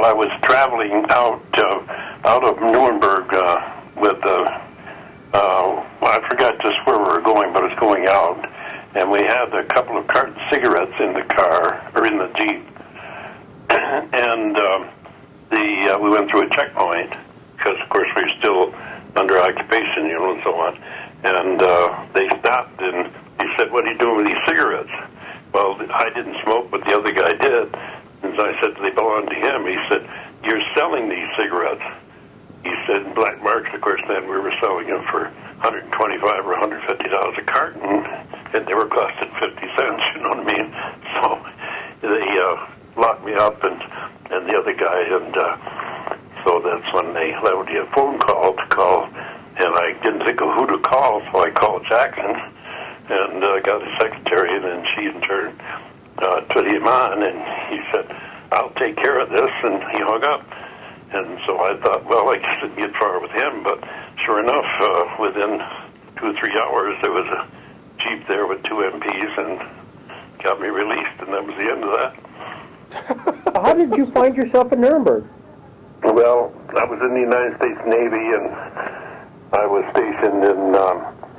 Well, I was traveling out of Nuremberg with I forgot just where we were going, but it's going out, and we had a couple of carton cigarettes in the car or in the Jeep, and we went through a checkpoint because, of course, we were still under occupation, and so on. And they stopped, and he said, "What are you doing with these cigarettes?" Well, I didn't smoke, but the other guy did. And so I said, "They belong to him." He said, "You're selling these cigarettes." He said, "Black marks, of course, then we were selling them for $125 or $150 a carton, and they were costing 50 cents, you know what I mean?" So they locked me up, and the other guy, and so that's when they left me a phone call to call, and I didn't think of who to call, so I called Jackson, and got his secretary, and then she in turn put him on, and he said, "I'll take care of this," and he hung up. And so I thought, well, I guess it'd get far with him, but sure enough, within 2 or 3 hours, there was a Jeep there with 2 MPs and got me released, and that was the end of that. How did you find yourself in Nuremberg? Well, I was in the United States Navy, and I was stationed in,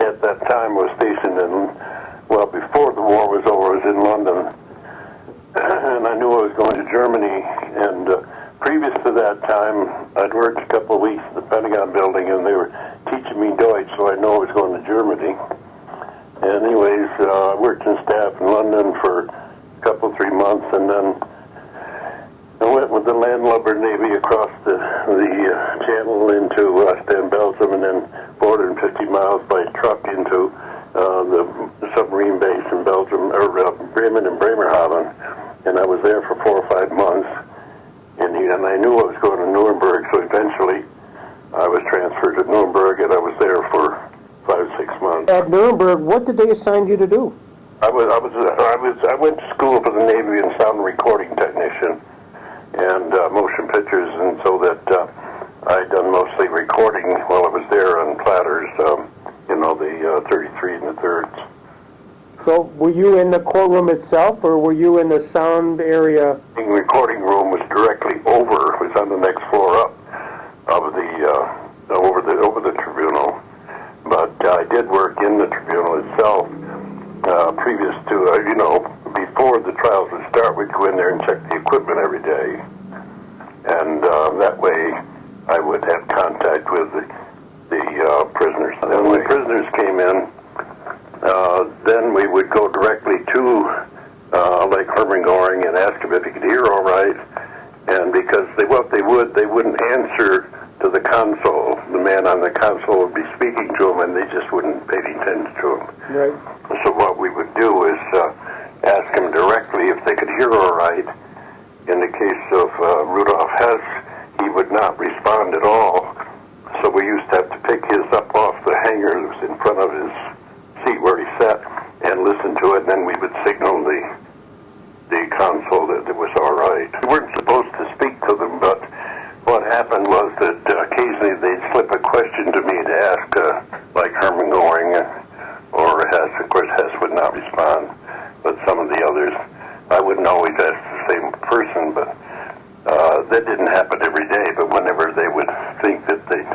at that time, well, before the war was over, I was in London, and I knew I was going to Germany, and previous to that time, I'd worked a couple of weeks at the Pentagon building, and they were teaching me Deutsch, so I knew I was going to Germany. And anyways, I worked in staff in London for a couple, 3 months, and then I went with the landlubber Navy across the channel into Ostend, Belgium, and then 450 miles by truck into the submarine base in Belgium, or Bremen and Bremerhaven, and I was there for 4 or 5 months. And I knew I was going to Nuremberg, so eventually I was transferred to Nuremberg, and I was there for 5 or 6 months. At Nuremberg, what did they assign you to do? I went to school for the Navy and sound recording technician and motion pictures, and so that I'd done mostly recording while I was there on platters, the 33 and the thirds. So were you in the courtroom itself, or were you in the sound area? The recording room was directly over. It was on the next floor up of over the tribunal. But I did work in the tribunal itself. Previous to before the trials would start, we'd go in there and check the equipment every day, and that way I would have contact with the prisoners. And when the prisoners came in, then we would go directly to Lake Hermann-Göring and ask him if he could hear all right. And because they wouldn't answer to the console. The man on the console would be speaking to him, and they just wouldn't pay any attention to him. Right. So what we would do is ask him directly if they could hear all right. In the case of Rudolf Hess, he would not respond at all. So we used to have to pick his up off the hanger that was in front of his seat where he sat and listen to it, and then we would signal the console that it was all right. We weren't supposed to speak to them, but what happened was that occasionally they'd slip a question to me to ask, like Hermann Göring or Hess. Of course, Hess would not respond, but some of the others, I wouldn't always ask the same person, but that didn't happen every day. But whenever they would think that they'd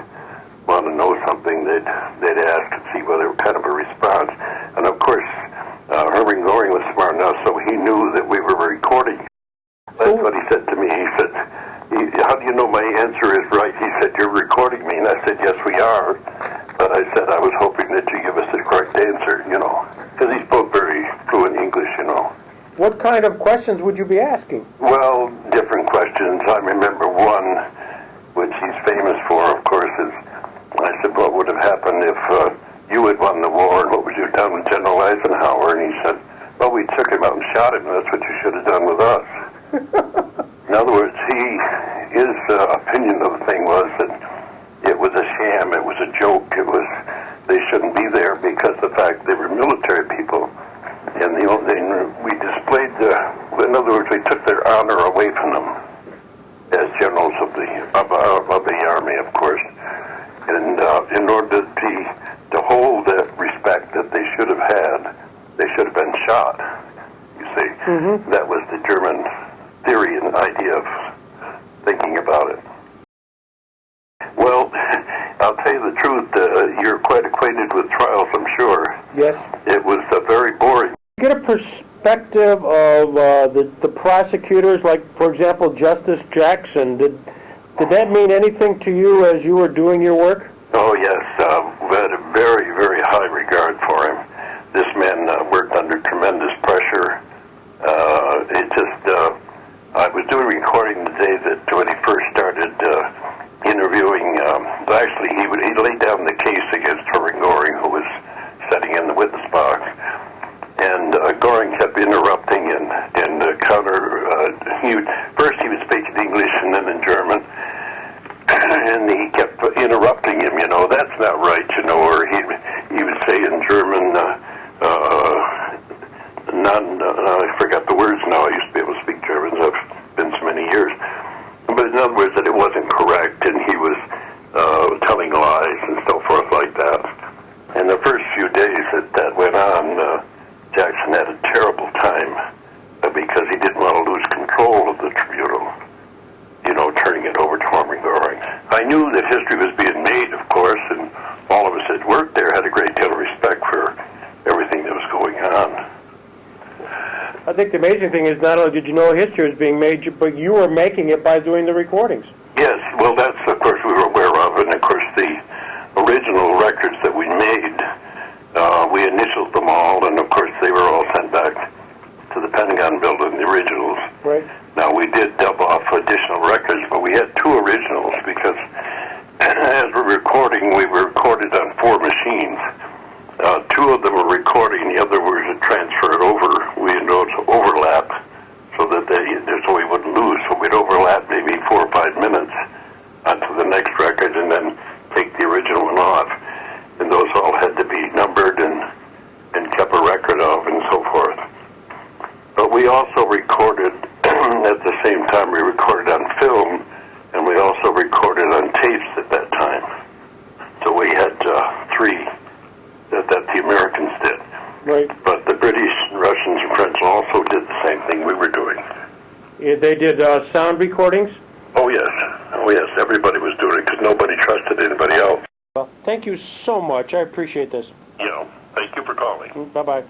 want to know something, they'd ask and see whether kind of a response. And of course, Hermann Göring was smart enough, so he knew that we were recording. That's what he said to me. He said, "How do you know my answer is right?" He said, "You're recording me." And I said, "Yes, we are." But I said, "I was hoping that you give us the correct answer, because he spoke very fluent English, What kind of questions would you be asking? Well, different questions. I remember one, which he's famous for, of course, is, I said, "What would have happened if you had won the war, and what would you have done with General Eisenhower?" And he said, "Well, we took him out and shot him, and that's what you should have done with us." In other words, his opinion of the thing was that it was a sham, it was a joke, they shouldn't be there because the fact they were military people, and we displayed in other words, we took their honor away from them as generals of the army, of course, and in order to hold that respect that they should have had, they should have been shot. You see, That was the German theory and idea of thinking Ruth, you're quite acquainted with trials, I'm sure. Yes. It was very boring. Get a perspective of the prosecutors, like, for example, Justice Jackson. Did that mean anything to you as you were doing your work? Oh, yes. We had a very, very high regard for him. This man worked under tremendous pressure. I was doing recording the day that when he first started interviewing, actually he laid down the case against Herman Goring, who was sitting in the witness box. And Goring kept interrupting and first he would speak in English and then in German. And he kept interrupting him, that's not right, or he would say in German, I forgot the words now, I used to be able to speak German, it's been so many years. But in other words, that it wasn't correct, and he was telling lies and so forth like that. And the first few days that went on, Jackson had a terrible time because he didn't want to lose control of the tribunal, turning it over to Herman Goring. I knew that history was being made, of course, and all of us that worked there had a great deal of respect for everything that was going on. I think the amazing thing is not only did you know history was being made, but you were making it by doing the recordings. Yes, well, that's, of course, we were aware of, and, of course, the original records that we made, we initialed them all, and, of course, they were all sent back to the Pentagon building, the originals. Right. Now, we did dub off additional records, but we had two originals because as we're recording, we were recorded on 4 machines. Two of them were recording, the other were transferred over. We had to overlap so that so we wouldn't lose. So we'd overlap maybe 4 or 5 minutes onto the next record and then take the original one off. And those all had to be numbered and kept a record of and so forth. But we also recorded, at the same time, we recorded on film, and we also recorded on tapes at that time. So we had 3 that the Americans did. Right. But the British, Russians, and French also did the same thing we were doing. Yeah, they did sound recordings? Oh, yes. Oh, yes. Everybody was doing it because nobody trusted anybody else. Well, thank you so much. I appreciate this. Thank you for calling. Bye-bye.